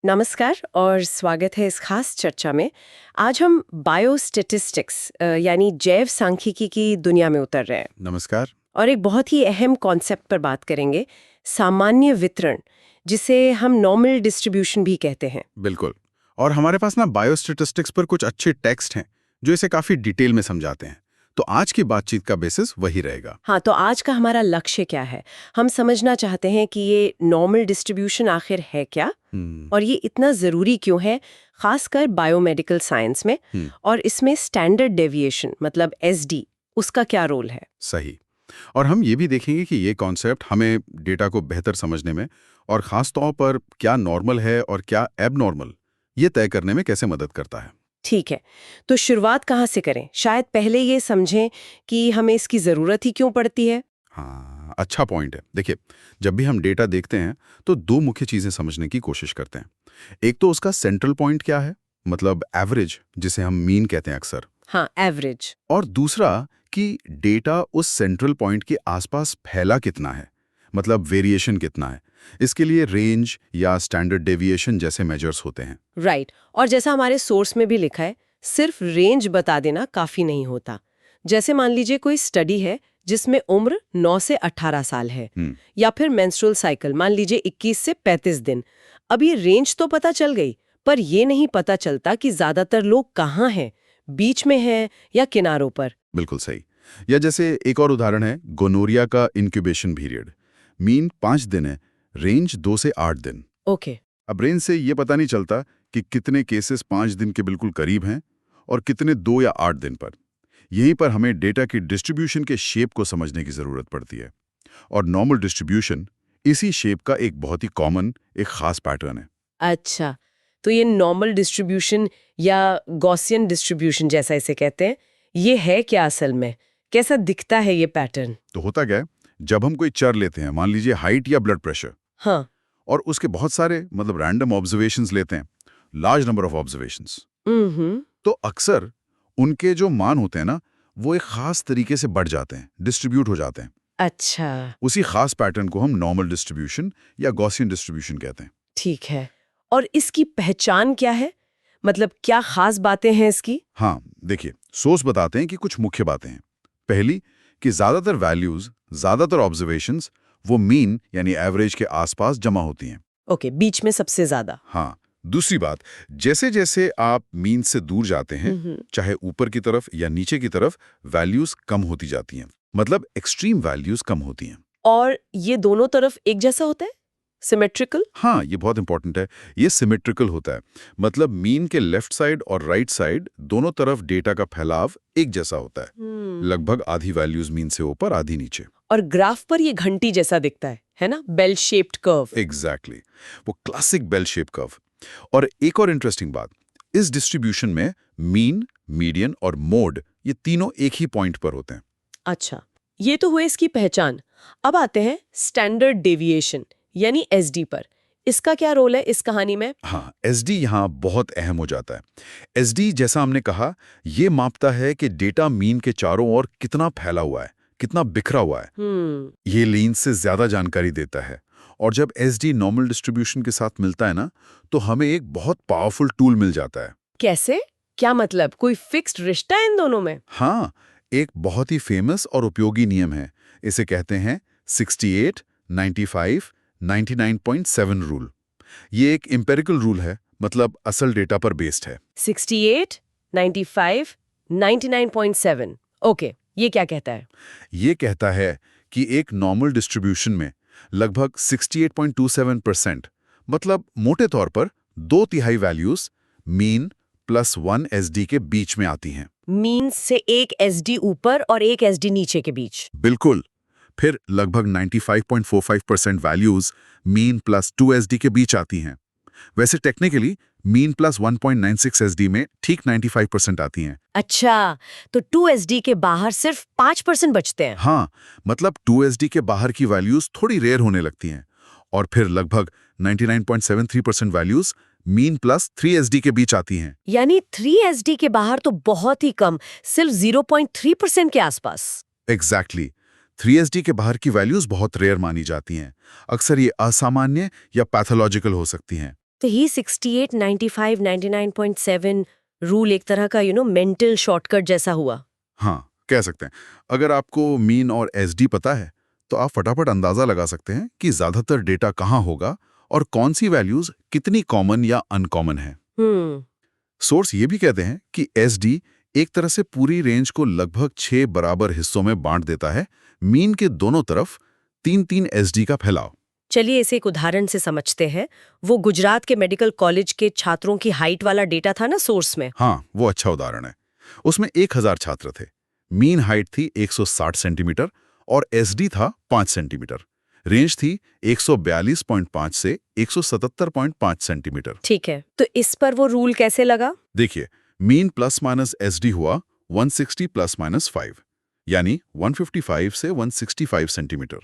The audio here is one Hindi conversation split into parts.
नमस्कार और स्वागत है इस खास चर्चा में। आज हम बायोस्टैटिस्टिक्स यानी जैव सांख्यिकी की दुनिया में उतर रहे हैं नमस्कार। और एक बहुत ही अहम कॉन्सेप्ट पर बात करेंगे, सामान्य वितरण, जिसे हम नॉर्मल डिस्ट्रीब्यूशन भी कहते हैं। बिल्कुल। और हमारे पास ना बायोस्टैटिस्टिक्स पर कुछ अच्छे टेक्स्ट हैं जो इसे काफी डिटेल में समझाते हैं। तो आज की बातचीत का बेसिस वही रहेगा। हाँ, तो आज का हमारा लक्ष्य क्या है? हम समझना चाहते हैं कि ये नॉर्मल डिस्ट्रीब्यूशन आखिर है क्या और ये इतना ज़रूरी क्यों है, खासकर बायोमेडिकल साइंस में, और इसमें स्टैंडर्ड डेविएशन मतलब एसडी, उसका क्या रोल है। सही। और हम ये भी देखेंगे कि ये कॉन्सेप्ट हमें डेटा को बेहतर समझने में और खास तौर पर क्या नॉर्मल है और क्या एबनॉर्मल, ये तय करने में कैसे मदद करता है। ठीक है, तो शुरुआत कहाँ से करें? शायद पहले ये समझें कि हमें इसकी ज़रूरत ही क्यों पड़ती है। हाँ, अच्छा पॉइंट है। देखिए, जब भी हम डेटा देखते हैं तो दो मुख्य चीजें समझने की कोशिश करते हैं। एक तो उसका सेंट्रल पॉइंट क्या है, मतलब एवरेज, जिसे हम मीन कहते हैं अक्सर। हाँ, एवरेज। और दूसरा कि डेटा उस सेंट्रल पॉइंट के आसपास फैला कितना है, मतलब वेरिएशन कितना है। इसके लिए रेंज या स्टैंडर्ड डेविएशन जैसे मेजर्स होते हैं। राइट, और जैसा हमारे सोर्स में भी लिखा है, सिर्फ रेंज बता देना काफ़ी नहीं होता। जैसे मान लीजिए कोई स्टडी है जिसमें उम्र 9 से 18 साल है, या फिर मेंस्ट्रुअल साइकिल मान लीजिए 21 से 35 दिन। अब ये रेंज तो पता चल गई, पर ये नहीं पता चलता कि ज्यादातर लोग कहाँ हैं, बीच में हैं या किनारों पर। बिल्कुल सही। या जैसे एक और उदाहरण है गोनोरिया का इंक्यूबेशन पीरियड। मीन 5 दिन है, रेंज 2 से 8 दिन। ओके। अब रेंज से ये पता नहीं चलता कि कितने केसेस 5 दिन के बिल्कुल करीब हैं और कितने 2 या 8 दिन पर। यहीं पर हमें डेटा की डिस्ट्रीब्यूशन के शेप को समझने की जरूरत पड़ती है। और नॉर्मल डिस्ट्रीब्यूशन इसी शेप का एक बहुत ही कॉमन, एक खास पैटर्न है। अच्छा, तो ये नॉर्मल डिस्ट्रीब्यूशन या गॉसियन डिस्ट्रीब्यूशन जैसा इसे कहते हैं, ये है क्या असल में? कैसा दिखता है ये पैटर्न? तो होता क्या है, जब हम कोई चर लेते हैं, मान लीजिए हाइट या ब्लड प्रेशर, हाँ। और उसके बहुत सारे मतलब रैंडम ऑब्जर्वेशंस लेते हैं, लार्ज नंबर ऑफ ऑब्जर्वेशंस, तो अक्सर उनके जो मान होते हैं ना, वो एक खास तरीके से बढ़ जाते हैं, डिस्ट्रीब्यूट हो जाते हैं। अच्छा। उसी खास पैटर्न को हम नॉर्मल डिस्ट्रीब्यूशन या गॉसियन डिस्ट्रीब्यूशन कहते हैं। ठीक है, और इसकी पहचान क्या है? मतलब क्या खास बातें हैं इसकी? हाँ, देखिए, सोर्स बताते हैं कि कुछ मुख्य बातें हैं। पहली, कि ज्यादातर वैल्यूज, ज्यादातर ऑब्जर्वेशंस वो मीन यानी एवरेज के आसपास जमा होती हैं। ओके, बीच में सबसे ज्यादा। हाँ। दूसरी बात, जैसे जैसे आप मीन से दूर जाते हैं, चाहे ऊपर की तरफ या नीचे की तरफ, वैल्यूज कम होती जाती हैं, मतलब एक्सट्रीम वैल्यूज कम होती हैं। और ये दोनों तरफ एक जैसा होता है, सिमेट्रिकल? हाँ, ये बहुत इंपॉर्टेंट है। ये सिमेट्रिकल होता है, मतलब मीन के लेफ्ट साइड और राइट साइड दोनों तरफ डेटा का फैलाव एक जैसा होता है। लगभग आधी वैल्यूज मीन से ऊपर, आधी नीचे। और ग्राफ पर ये घंटी जैसा दिखता है ना, बेल शेप्ड कर्व। एग्जैक्टली, वो क्लासिक बेल शेप कर्व। और एक और इंटरेस्टिंग बात, इस डिस्ट्रीब्यूशन में मीन, मीडियन और मोड, ये तीनों एक ही पॉइंट पर होते हैं। अच्छा, ये तो हुए इसकी पहचान। अब आते हैं स्टैंडर्ड डेविएशन यानी एसडी पर। इसका क्या रोल है इस कहानी में? हाँ, एसडी यहाँ बहुत अहम हो जाता है। एसडी, जैसा हमने कहा, ये मापता है कि डेटा मीन के चारों ओर कितना फैला हुआ है, कितना बिखरा हुआ है। ये लीन से ज्यादा जानकारी देता है। और जब एसडी नॉर्मल डिस्ट्रीब्यूशन के साथ मिलता है ना, तो हमें एक बहुत पावरफुल टूल मिल जाता है। कैसे? क्या मतलब, कोई फिक्स्ड रिश्ता है इन दोनों में? हाँ, एक बहुत ही फेमस और उपयोगी नियम है। इसे कहते हैं 68, 95, 99.7 रूल। ये एक एम्पिरिकल रूल है, मतलब असल डेटा पर बेस्ड है। 68, 95, 99.7। ओके, ये क्या कहता है? ये कहता है कि एक नॉर्मल डिस्ट्रीब्यूशन में लगभग 68.27%, मतलब मोटे तौर पर 2/3 वैल्यूज मीन प्लस 1 एसडी के बीच में आती हैं। मीन से एक एसडी ऊपर और एक एसडी नीचे के बीच। बिल्कुल। फिर लगभग 95.45% वैल्यूज मीन प्लस 2 एसडी के बीच आती हैं। वैसे टेक्निकली मीन प्लस 1.96 एसडी में ठीक 95% आती हैं। अच्छा, तो 2 एसडी के बाहर सिर्फ 5% बचते हैं। हाँ, मतलब 2 एसडी के बाहर की वैल्यूज थोड़ी रेयर होने लगती हैं। और फिर लगभग 99.73% वैल्यूज मीन प्लस 3 एसडी के बीच आती हैं। यानी 3 एसडी के बाहर तो बहुत ही कम, सिर्फ 0.3% के आसपास। एग्जैक्टली। 3 एसडी के बाहर की वैल्यूज बहुत रेयर मानी जाती हैं। अक्सर ये असामान्य या पैथोलॉजिकल हो सकती हैं। तो ही 68, 95, 99.7 रूल एक तरह का मेंटल शॉर्टकट जैसा हुआ। हाँ, कह सकते हैं। अगर आपको मीन और एसडी पता है तो आप फटाफट अंदाजा लगा सकते हैं कि ज्यादातर डेटा कहाँ होगा और कौन सी वैल्यूज कितनी कॉमन या अनकॉमन है। सोर्स ये भी कहते हैं कि एसडी एक तरह से पूरी रेंज को लगभग 6 बराबर हिस्सों में बांट देता है, मीन के दोनों तरफ 3-3 एसडी का फैलाव। चलिए इसे एक उदाहरण से समझते हैं। वो गुजरात के मेडिकल कॉलेज के छात्रों की हाइट वाला डेटा था ना सोर्स में। हाँ, वो अच्छा उदाहरण है। उसमें 1000 छात्र थे, मीन हाइट थी 160 सेंटीमीटर और एसडी था 5 सेंटीमीटर। रेंज थी 142.5 से 177.5 सेंटीमीटर। ठीक है, तो इस पर वो रूल कैसे लगा? देखिए, मीन प्लस माइनस एसडी हुआ 160 प्लस माइनस 5, यानी 155 से 165 सेंटीमीटर।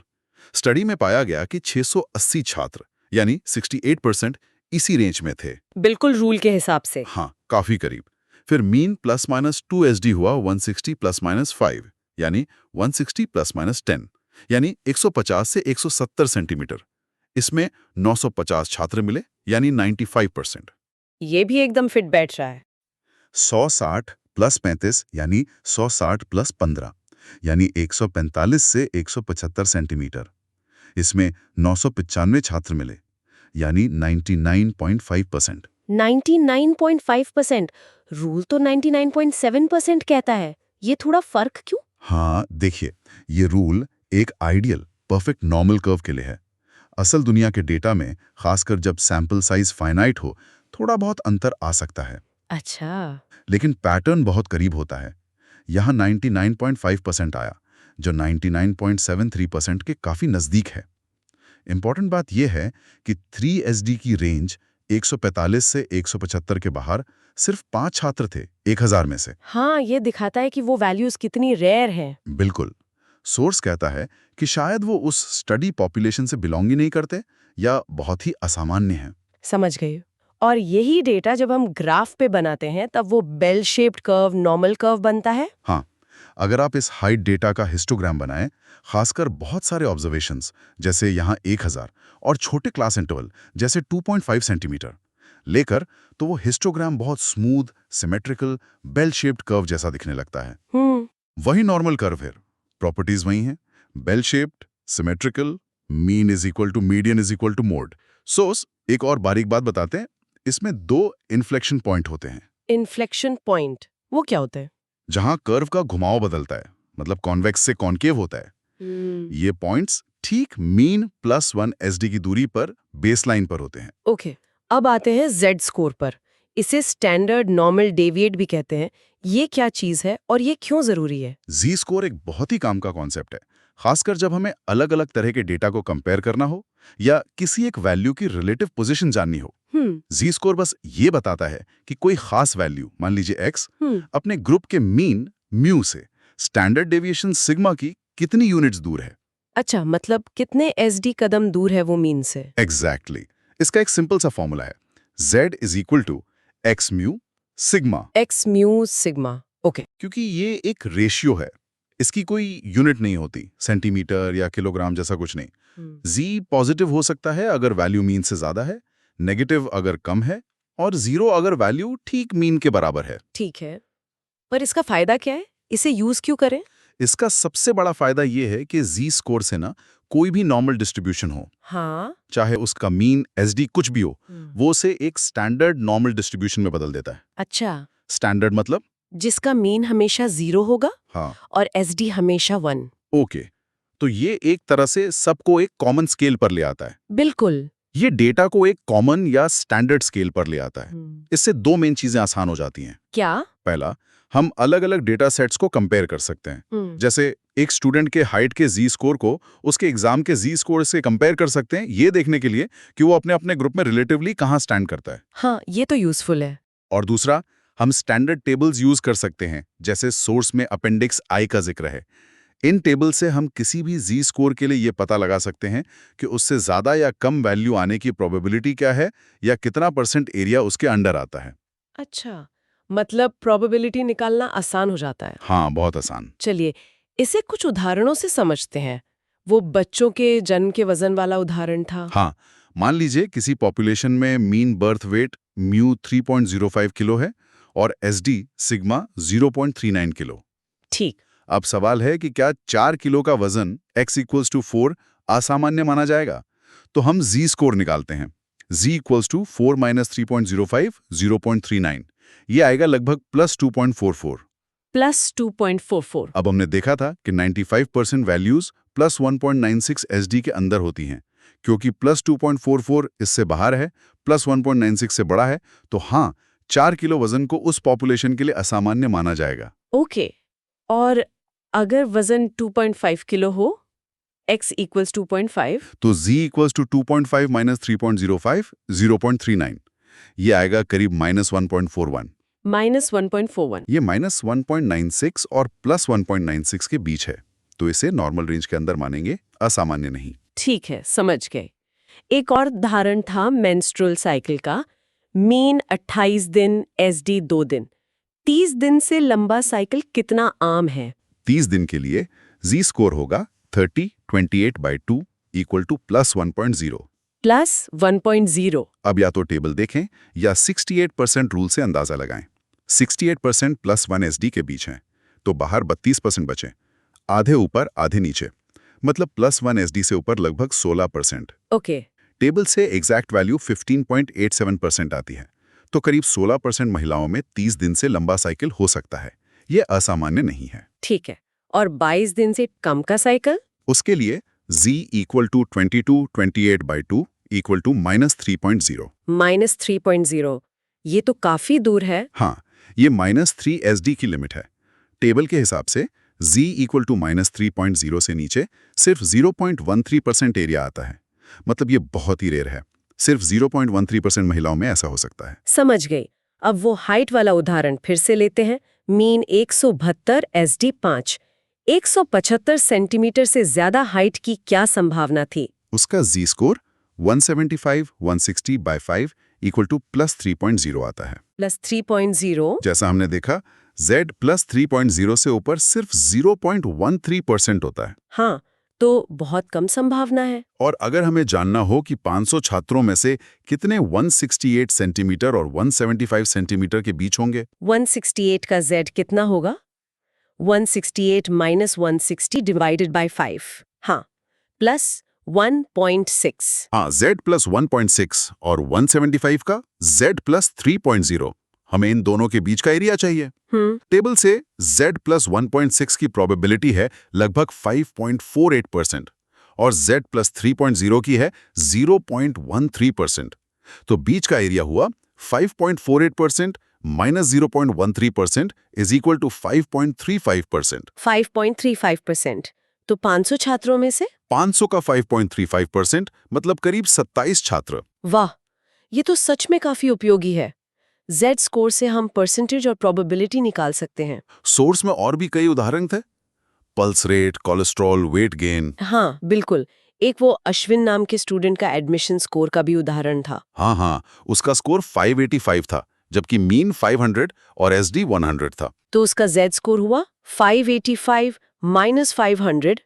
स्टडी में पाया गया कि 680 छात्र यानी 68% इसी रेंज में थे। बिल्कुल रूल के हिसाब से। हाँ, काफी करीब। फिर मीन प्लस माइनस 2 एसडी हुआ 160 प्लस माइनस 5, यानी 160 प्लस माइनस 10, यानी 150 से 170 सेंटीमीटर। इसमें 950 छात्र मिले, यानी 95%। ये भी एकदम फिट बैठ रहा है। 160 प्लस 35 यानी 160 प्लस 15, यानी 145 से 175 सेंटीमीटर। इसमें 995 छात्र मिले, यानी 99.5%। 99.5%? रूल तो 99.7% कहता है। ये थोड़ा फर्क क्यों? हाँ, देखिए, ये रूल एक आइडियल परफेक्ट नॉर्मल कर्व के लिए है। असल दुनिया के डेटा में, खासकर जब सैंपल साइज फाइनाइट हो, थोड़ा बहुत अंतर आ सकता है। अच्छा। लेकिन पैटर्न बहुत करीब होता है। यहाँ 99.5% आया, जो 99.73% के काफी नजदीक है। इंपॉर्टेंट बात यह है कि 3SD की रेंज 145 से 175 के बाहर सिर्फ 5 छात्र थे 1000 में से। हाँ, ये दिखाता है कि वो वैल्यूज कितनी रेयर हैं। बिल्कुल। सोर्स कहता है कि शायद वो उस स्टडी पॉपुलेशन से बिलोंग ही नहीं करते या बहुत ही असामान्य हैं। समझ गई। और यही डेटा जब हम ग्राफ पे बनाते हैं तब वो bell shaped curve, normal curve बनता है। हाँ, अगर आप इस हाइट डेटा का हिस्टोग्राम बनाएं, खासकर बहुत सारे ऑब्जर्वेशंस जैसे यहाँ 1000 और छोटे क्लास इंटरवल जैसे 2.5 सेंटीमीटर लेकर, तो वो हिस्टोग्राम बहुत smooth, symmetrical, bell shaped curve जैसा दिखने लगता है। वही नॉर्मल कर्व है, प्रॉपर्टीज वही हैं, bell shaped, symmetrical, mean is equal to median is equal to mode. Source एक और बारीक बात बताते हैं, इसमें 2 इन्फ्लेक्शन पॉइंट होते हैं। इन्फ्लेक्शन पॉइंट वो क्या होते हैं? जहां कर्व का घुमाव बदलता है, मतलब कॉन्वेक्स से कॉन्केव होता है। ये पॉइंट्स ठीक मीन +1 एसडी की दूरी पर बेसलाइन पर होते हैं। ओके, अब आते हैं जेड स्कोर पर। इसे स्टैंडर्ड नॉर्मल डेविएट भी कहते हैं। ये क्या चीज है और ये क्यों जरूरी है? जी स्कोर एक बहुत ही काम का कॉन्सेप्ट है, खासकर जब हमें अलग अलग तरह के डेटा को कंपेयर करना हो या किसी एक वैल्यू की रिलेटिव पोजीशन जाननी हो। जी स्कोर बस ये बताता है कि कोई खास वैल्यू, मान लीजिए x, अपने ग्रुप के मीन म्यू से स्टैंडर्ड डेविएशन सिग्मा की कितनी यूनिट्स दूर है। अच्छा, मतलब कितने एसडी कदम दूर है वो मीन से। एग्जैक्टली। इसका एक सिंपल सा फॉर्मूला है, z is equal to x mu sigma. X mu sigma. Okay. क्योंकि ये एक रेशियो है, इसकी कोई यूनिट नहीं होती, सेंटीमीटर या किलोग्राम जैसा कुछ नहीं। जी पॉजिटिव हो सकता है अगर वैल्यू मीन से ज्यादा है, नेगेटिव अगर कम है, और 0 अगर वैल्यू ठीक मीन के बराबर है। ठीक है, पर इसका फायदा क्या है? इसे यूज क्यों करें? इसका सबसे बड़ा फायदा ये है कि जी स्कोर से ना कोई भी नॉर्मल डिस्ट्रीब्यूशन हो, हाँ, चाहे उसका मीन एसडी कुछ भी हो, वो उसे एक स्टैंडर्ड नॉर्मल डिस्ट्रीब्यूशन में बदल देता है। अच्छा, स्टैंडर्ड मतलब जिसका मीन हमेशा 0 होगा। हाँ, और एसडी हमेशा 1। ओके, तो ये एक तरह से सबको एक कॉमन स्केल पर ले आता है। बिल्कुल। ये डेटा को एक कॉमन या स्टैंडर्ड स्केल पर ले आता है। इससे 2 मेन चीजें आसान हो जाती हैं। क्या? पहला, हम अलग अलग डेटा सेट्स को कंपेयर कर सकते हैं। जैसे एक स्टूडेंट के हाइट के जी स्कोर को उसके एग्जाम के जी स्कोर से कंपेयर कर सकते हैं, ये देखने के लिए कि वो अपने अपने ग्रुप में रिलेटिवली कहाँ स्टैंड करता है। हाँ, ये तो यूजफुल है। और दूसरा, हम स्टैंडर्ड टेबल्स यूज कर सकते हैं, जैसे सोर्स में अपेंडिक्स आई का जिक्र है। इन टेबल से हम किसी भी जी स्कोर के लिए ये पता लगा सकते हैं कि उससे ज्यादा या कम वैल्यू आने की प्रोबेबिलिटी क्या है या कितना % एरिया उसके अंडर आता है। अच्छा, मतलब प्रोबेबिलिटी निकालना आसान हो जाता है। हाँ, बहुत आसान। चलिए इसे कुछ उदाहरणों से समझते हैं। वो बच्चों के जन्म के वजन वाला उदाहरण था। हाँ, मान लीजिए किसी पॉपुलेशन में mean birth weight mu 3.05 kilo है और एसडी सिग्मा 0.39 किलो। ठीक। अब सवाल है कि क्या 4 किलो का वजन x = 4 असामान्य माना जाएगा? तो हम z स्कोर निकालते हैं। z = 4 - 3.05 0.39। ये आएगा लगभग +2.44। +2.44। अब हमने देखा था कि 95% वैल्यूज +1.96 एसडी के अंदर होती हैं। क्योंकि +2.44 इससे बाहर है, +1.96 से बड़ा है, तो हाँ, 4 किलो वजन को उस पॉपुलेशन के लिए असामान्य माना जाएगा। ओके। और अगर वजन 2.5 किलो हो, x = 2.5, तो z = 2.5 - 3.05 0.39। ये आएगा करीब -1.41। -1.41। ये -1.96 और +1.96 के बीच है, तो इसे नॉर्मल रेंज के अंदर मानेंगे, असामान्य नहीं। ठीक है, समझ गए। एक और उदाहरण था मेंस्ट्रुअल साइकिल का। मीन 28 दिन, एसडी 2 दिन। 30 दिन से लंबा साइकिल कितना आम है? 30 दिन के लिए z स्कोर होगा 30 28/2 = +1.0। +1.0। अब या तो टेबल देखें या 68% रूल से अंदाजा लगाएं। 68% +1 एसडी के बीच हैं, तो बाहर 32% बचे, आधे ऊपर आधे नीचे, मतलब +1 एसडी से ऊपर लगभग 16%। ओके। टेबल से एग्जैक्ट वैल्यू 15.87% आती है, तो करीब 16% महिलाओं में 30 दिन से लंबा साइकिल हो सकता है। ये असामान्य नहीं है। ठीक है। और 22 दिन से कम का साइकिल? उसके लिए z = 22 28/2 = -3.0। -3.0। ये तो काफी दूर है। हाँ, ये -3 एसडी की लिमिट है। टेबल के हिसाब से z = -3.0 से नीचे सिर्फ 0.13% एरिया आता है। मतलब ये बहुत ही रेयर है। सिर्फ 0.13% महिलाओं में ऐसा हो सकता है। समझ गई। अब वो हाइट वाला उदाहरण फिर से लेते हैं। Mean 172, SD 5। 175 सेंटीमीटर से ज्यादा हाइट की क्या संभावना थी? उसका z स्कोर 175 160/5 = +3.0 आता है। +3.0। जैसा हमने देखा, z +3.0 से ऊपर सिर्फ 0.13% होता है। हाँ, तो बहुत कम संभावना है। और अगर हमें जानना हो कि 500 छात्रों में से कितने 168 सेंटीमीटर और 175 सेंटीमीटर के बीच होंगे, 168 का z कितना होगा? 168 - 160 डिवाइडेड बाय 5। हाँ, +1.6। हाँ, z + 1.6 और 175 का z + 3.0। हमें इन दोनों के बीच का एरिया चाहिए। टेबल से z + 1.6 की प्रोबेबिलिटी है लगभग 5.48% और z + 3.0 की है 0.13%। तो बीच का एरिया हुआ 5.48% - 0.13% = 5.35%। 5.35%। तो 500 छात्रों में से? 500 का 5.35% मतलब करीब 27 छात्र। वाह, ये तो सच में काफी उपयोगी है। Z स्कोर से हम परसेंटेज और प्रोबेबिलिटी निकाल सकते हैं। सोर्स में और भी कई उदाहरण थे। Pulse rate, cholesterol, weight gain. हाँ, बिल्कुल। एक वो अश्विन नाम के स्टूडेंट का एडमिशन स्कोर का भी उदाहरण था। हाँ, उसका स्कोर 585 था, जबकि मीन 500 और एसडी 100 था। तो उसका Z स्कोर हुआ 585 - 500,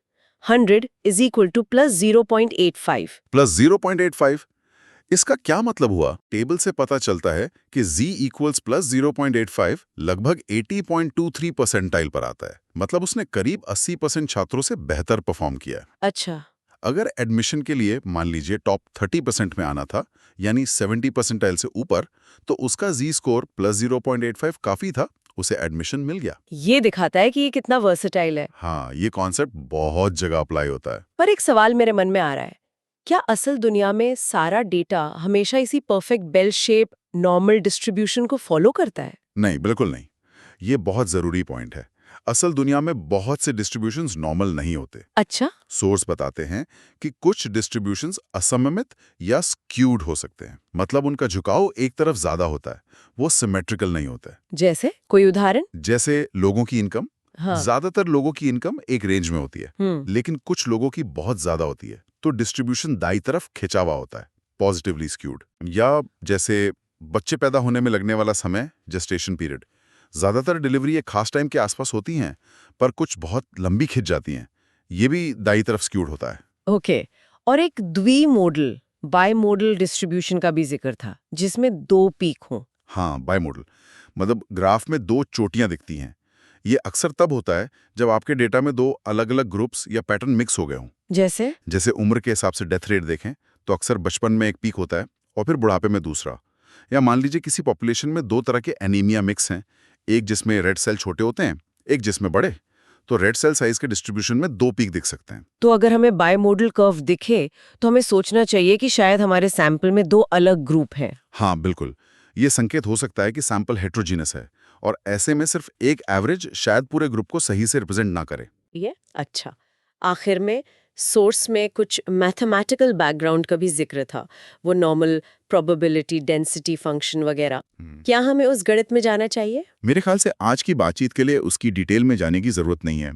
100 = +0.85। +0.85। इसका क्या मतलब हुआ? टेबल से पता चलता है कि z = +0.85 लगभग 80.23 परसेंटाइल पर आता है। मतलब उसने करीब 80% छात्रों से बेहतर परफॉर्म किया। अच्छा। अगर एडमिशन के लिए मान लीजिए टॉप 30% में आना था, यानी 70 परसेंटाइल से ऊपर, तो उसका z स्कोर +0.85 काफी था, उसे एडमिशन मिल गया। ये दिखाता है कि ये कितना वर्सेटाइल है। हाँ, ये कॉन्सेप्ट बहुत जगह अप्लाई होता है। पर एक सवाल मेरे मन में आ रहा है, क्या असल दुनिया में सारा डेटा हमेशा इसी perfect bell shape normal distribution को फॉलो करता है? नहीं, बिल्कुल नहीं। ये बहुत जरूरी पॉइंट है। असल दुनिया में बहुत से डिस्ट्रीब्यूशंस नॉर्मल नहीं होते। अच्छा। सोर्स बताते हैं कि कुछ डिस्ट्रीब्यूशंस असममित या स्क्यूड हो सकते हैं। मतलब उनका झुकाव एक तरफ ज्यादा होता है, वो सिमेट्रिकल नहीं होता है। जैसे कोई उदाहरण? जैसे लोगों की इनकम। हाँ। ज्यादातर लोगों की इनकम एक रेंज में होती है, लेकिन कुछ लोगों की बहुत ज्यादा होती है, तो डिस्ट्रीब्यूशन दाई तरफ खिंचा हुआ होता है, पॉजिटिवली स्क्यूड। या जैसे बच्चे पैदा होने में लगने वाला समय, जेस्टेशन पीरियड। ज्यादातर डिलीवरी एक खास टाइम के आसपास होती हैं, पर कुछ बहुत लंबी खिंच जाती हैं। ये भी दाई तरफ स्क्यूड होता है। ओके। और एक द्विमोडल बाइमोडल डिस्ट्रीब्यूशन का भी जिक्र था, जिसमें 2 पीक हों। हाँ, बाइमोडल मतलब ग्राफ में 2 चोटियां दिखती हैं। ये अक्सर तब होता है जब आपके डेटा में 2 अलग-अलग ग्रुप्स या पैटर्न मिक्स हो गए हों। जैसे उम्र के हिसाब से डेथ रेट देखें तो अक्सर बचपन में एक पीक होता है और फिर बुढ़ापे में दूसरा। या मान लीजिए किसी पॉपुलेशन में 2 तरह के एनीमिया मिक्स हैं, एक जिसमें रेड सेल छोटे होते हैं, एक जिसमें बड़े, तो रेड सेल साइज के डिस्ट्रीब्यूशन में 2 पीक दिख सकते हैं। तो अगर हमें बाइमोडल कर्व दिखे तो हमें सोचना चाहिए कि शायद हमारे सैंपल में 2 अलग ग्रुप हैं। हाँ, बिल्कुल। ये संकेत हो सकता है कि सैंपल हेट्रोजीनस है और ऐसे में सिर्फ एक एवरेज शायद पूरे ग्रुप को सही से रिप्रेजेंट ना करे। ये अच्छा। आखिर में सोर्स में कुछ मैथमेटिकल बैकग्राउंड का भी जिक्र था, वो नॉर्मल प्रोबेबिलिटी डेंसिटी फंक्शन वगैरह। क्या हमें उस गणित में जाना चाहिए? मेरे ख्याल से आज की बातचीत के लिए उसकी डिटेल में जाने की जरूरत नहीं है।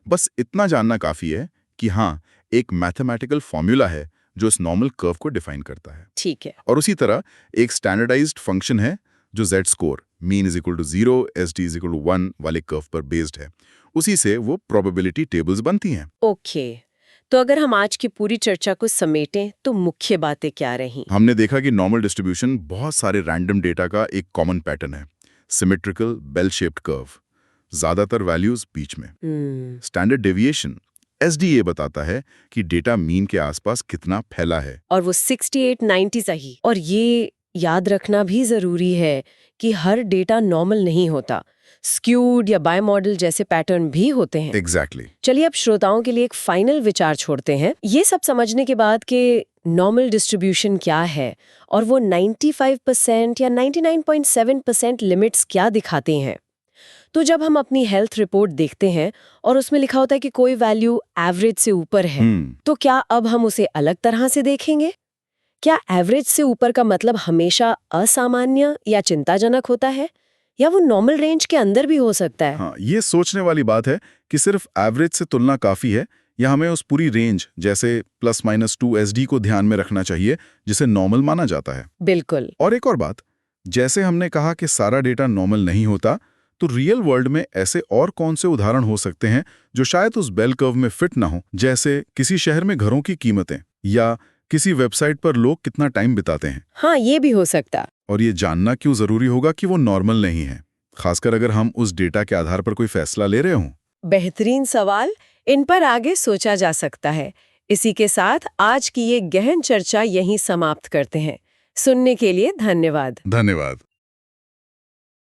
बस इतना जानना काफी है कि हाँ, एक मैथमेटिकल फॉर्मूला है जो इस नॉर्मल कर्व को डिफाइन करता है। ठीक है। और उसी तरह एक स्टैंडर्डाइज्ड फंक्शन है जो Z score mean is equal to 0, SD is equal to 1 वाले कर्व पर बेस्ड है। उसी से वो प्रोबेबिलिटी टेबल्स बनती हैं। ओके, तो अगर हम आज की पूरी चर्चा को समेटें तो मुख्य बातें क्या रहीं? हमने देखा कि नॉर्मल डिस्ट्रीब्यूशन बहुत सारे रैंडम डेटा का एक कॉमन पैटर्न है, सिमेट्रिकल बेल शेप्ड कर्व, ज्यादातर वैल्यूज बीच में। स्टैंडर्ड डेविएशन SD ये बताता है कि डेटा मीन के आसपास कितना फैला है। और वो 68-90 सही। और ये याद रखना भी जरूरी है कि हर डेटा नॉर्मल नहीं होता, स्क्यूड या बाइमॉडल जैसे पैटर्न भी होते हैं। एग्जैक्टली। चलिए अब श्रोताओं के लिए एक फाइनल विचार छोड़ते हैं। ये सब समझने के बाद कि नॉर्मल डिस्ट्रीब्यूशन क्या है और वो 95% या 99.7% लिमिट्स क्या दिखाते हैं, तो जब हम अपनी हेल्थ रिपोर्ट देखते हैं और उसमें लिखा होता है कि कोई वैल्यू एवरेज से ऊपर है, तो क्या अब हम उसे अलग तरह से देखेंगे? क्या एवरेज से ऊपर का मतलब हमेशा असामान्य या चिंताजनक होता है, या वो नॉर्मल रेंज के अंदर भी हो सकता है? हाँ, ये सोचने वाली बात है कि सिर्फ एवरेज से तुलना काफी है या हमें उस पूरी रेंज जैसे +-2 SD को ध्यान में रखना चाहिए जिसे नॉर्मल माना जाता है। बिल्कुल। और एक और बात, जैसे हमने कहा कि सारा डेटा नॉर्मल नहीं होता, तो रियल वर्ल्ड में ऐसे और कौन से उदाहरण हो सकते हैं जो शायद उस बेल कर्व में फिट ना हो, जैसे किसी शहर में घरों की कीमतें या किसी वेबसाइट पर लोग कितना टाइम बिताते हैं। हाँ, ये भी हो सकता। और ये जानना क्यों जरूरी होगा कि वो नॉर्मल नहीं है, खासकर अगर हम उस डेटा के आधार पर कोई फैसला ले रहे हों। बेहतरीन सवाल, इन पर आगे सोचा जा सकता है। इसी के साथ आज की ये गहन चर्चा यहीं समाप्त करते हैं। सुनने के लिए धन्यवाद। धन्यवाद।